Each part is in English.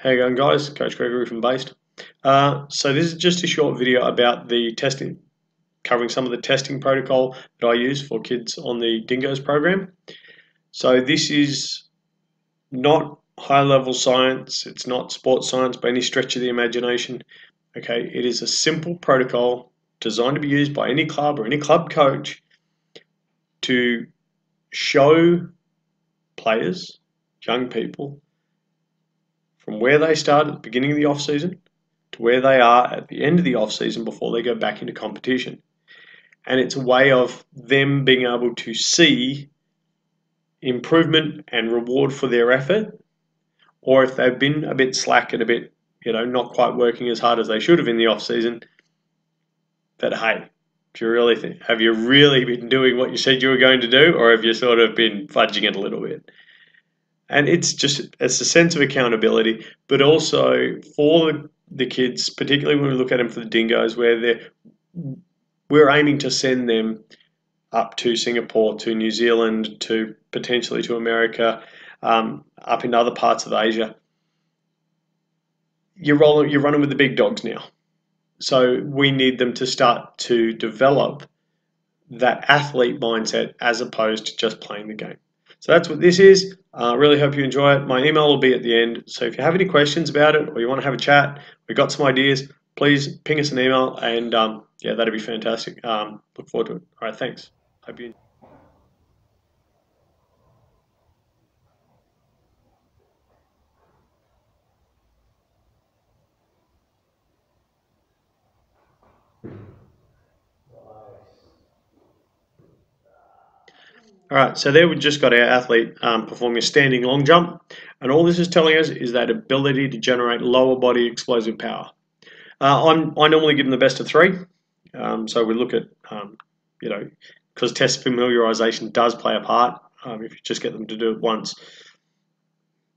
How you going, guys? Coach Gregory from Based. So this is just a short video about the testing, covering some of the testing protocol that I use for kids on the Dingoes program. So this is not high-level science. It's not sports science by any stretch of the imagination. Okay, it is a simple protocol designed to be used by any club or any club coach to show players, young people, from where they start at the beginning of the off-season to where they are at the end of the off-season before they go back into competition. And it's a way of them being able to see improvement and reward for their effort, or if they've been a bit slack and a bit, not quite working as hard as they should have in the off-season, that, hey, have you really been doing what you said you were going to do, or have you sort of been fudging it a little bit? And it's a sense of accountability, but also for the kids, particularly when we look at them for the Dingoes, where we're aiming to send them up to Singapore, to New Zealand, to potentially to America, up in other parts of Asia. You're running with the big dogs now. So we need them to start to develop that athlete mindset as opposed to just playing the game. So that's what this is. Really hope you enjoy it. My email will be at the end. So if you have any questions about it or you want to have a chat, we've got some ideas, please ping us an email and yeah, that'd be fantastic. Look forward to it. All right, thanks. Hope you. All right, so there we just got our athlete performing a standing long jump, and all this is telling us is that ability to generate lower body explosive power. I normally give them the best of three, so we look at, because test familiarization does play a part. If you just get them to do it once,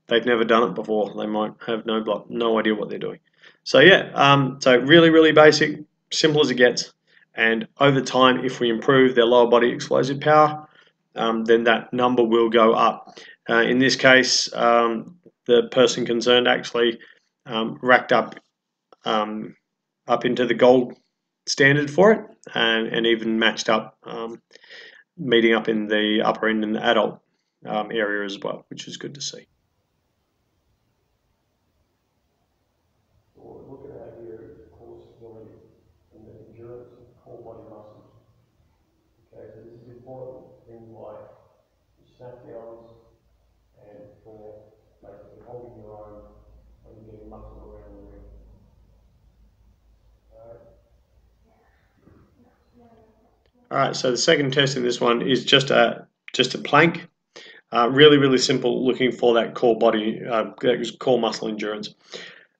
they've never done it before, they might have no idea what they're doing. So yeah, so really basic, simple as it gets, and over time, if we improve their lower body explosive power, then that number will go up. In this case, the person concerned actually racked up into the gold standard for it, and even matched up, meeting up in the upper end in the adult area as well, which is good to see. What we're looking at here is core stability and the endurance of core body muscles. Okay, so this is important. Things like snap downs and for basically holding your own when you're getting muscle around the ring. All right, so the second test in this one is just a plank. Really simple, looking for that core body, core muscle endurance.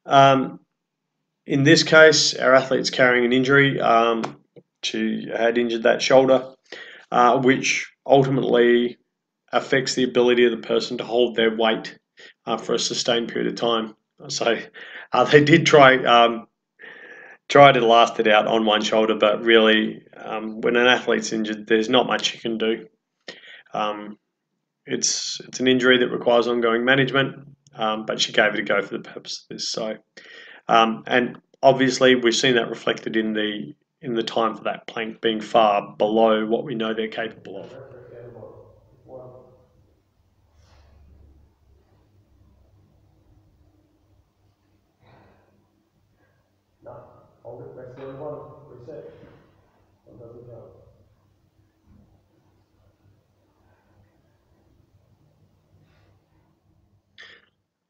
In this case, our athlete's carrying an injury. She had injured that shoulder, which ultimately affects the ability of the person to hold their weight for a sustained period of time. So they did try to last it out on one shoulder, but really, when an athlete's injured, there's not much you can do. It's an injury that requires ongoing management, but she gave it a go for the purpose of this. So, and obviously, we've seen that reflected in the time for that plank being far below what we know they're capable of. No, hold it, press the other button, reset. One doesn't go.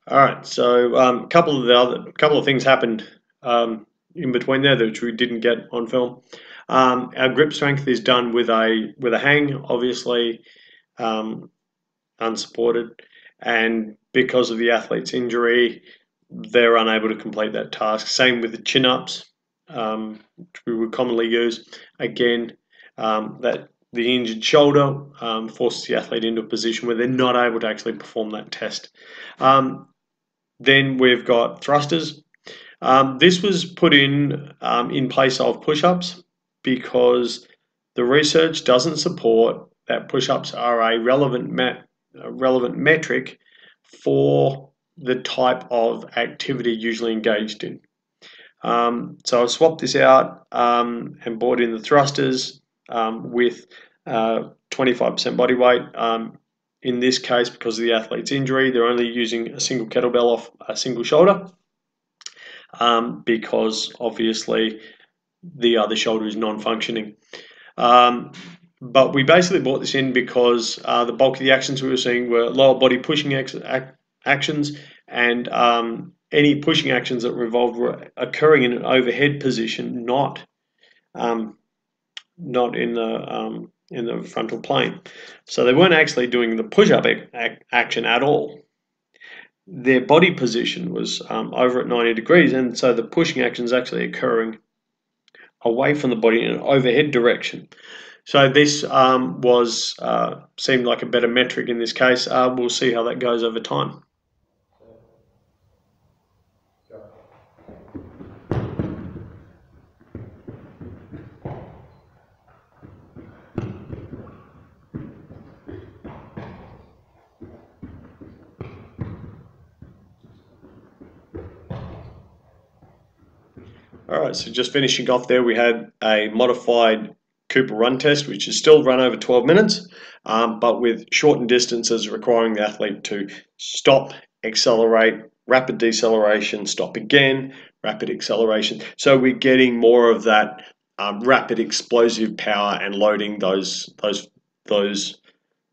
All right, so a couple of things happened in between there which we didn't get on film. Our grip strength is done with a hang, obviously unsupported, and because of the athlete's injury, they're unable to complete that task. Same with the chin-ups, which we would commonly use. Again, that the injured shoulder forces the athlete into a position where they're not able to actually perform that test. Then we've got thrusters. This was put in place of push-ups because the research doesn't support that push-ups are a relevant metric for the type of activity usually engaged in. So I've swapped this out and brought in the thrusters with 25% body weight. In this case, because of the athlete's injury, they're only using a single kettlebell off a single shoulder because obviously the other shoulder is non-functioning. But we basically brought this in because the bulk of the actions we were seeing were lower body pushing actions, and any pushing actions that revolved were occurring in an overhead position, not in the frontal plane. So they weren't actually doing the push-up action at all. Their body position was over at 90 degrees, and so the pushing action is actually occurring away from the body in an overhead direction. So this seemed like a better metric in this case. We'll see how that goes over time. All right, so just finishing off there, we had a modified Cooper run test, which is still run over 12 minutes, but with shortened distances requiring the athlete to stop, accelerate, rapid deceleration, stop again, rapid acceleration. So we're getting more of that rapid explosive power and loading those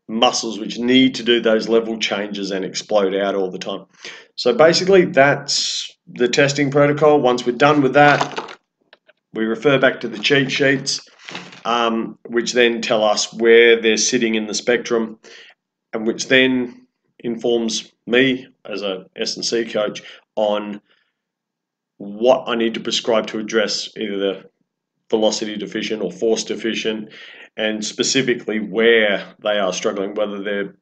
muscles which need to do those level changes and explode out all the time. So basically that's the testing protocol. Once we're done with that, we refer back to the cheat sheets, which then tell us where they're sitting in the spectrum, and which then informs me as a S&C coach on what I need to prescribe to address either the velocity deficient or force deficient, and specifically where they are struggling, whether they're,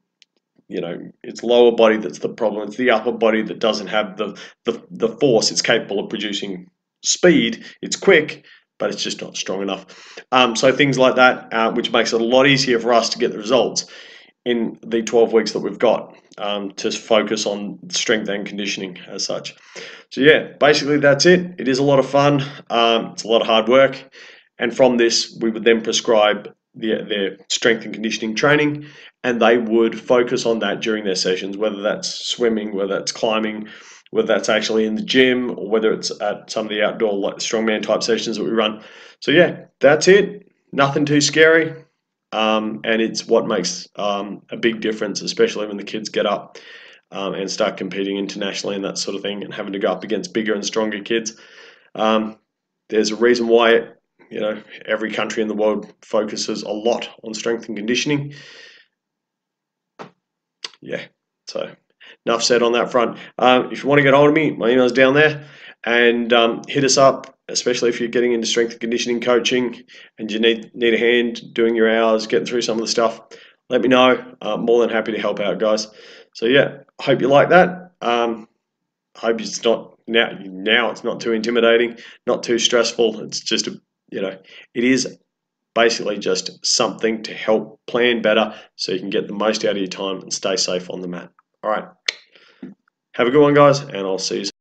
it's lower body that's the problem, it's the upper body that doesn't have the force. It's capable of producing speed, it's quick, but it's just not strong enough. So things like that, which makes it a lot easier for us to get the results in the 12 weeks that we've got to focus on strength and conditioning as such. So yeah, basically that's it. It is a lot of fun. It's a lot of hard work. And from this, we would then prescribe their strength and conditioning training, and they would focus on that during their sessions, whether that's swimming, whether that's climbing, whether that's actually in the gym, or whether it's at some of the outdoor like strongman type sessions that we run. So yeah, that's it. Nothing too scary. And it's what makes a big difference, especially when the kids get up and start competing internationally and that sort of thing, and having to go up against bigger and stronger kids. There's a reason why every country in the world focuses a lot on strength and conditioning. Yeah, so enough said on that front. If you want to get hold of me, my email's down there, and hit us up, especially if you're getting into strength and conditioning coaching and you need a hand doing your hours, getting through some of the stuff. Let me know. I'm more than happy to help out, guys. So yeah, I hope you like that. I hope it's not now it's not too intimidating, not too stressful. It's just it is basically just something to help plan better so you can get the most out of your time and stay safe on the mat. All right. Have a good one, guys, and I'll see you soon.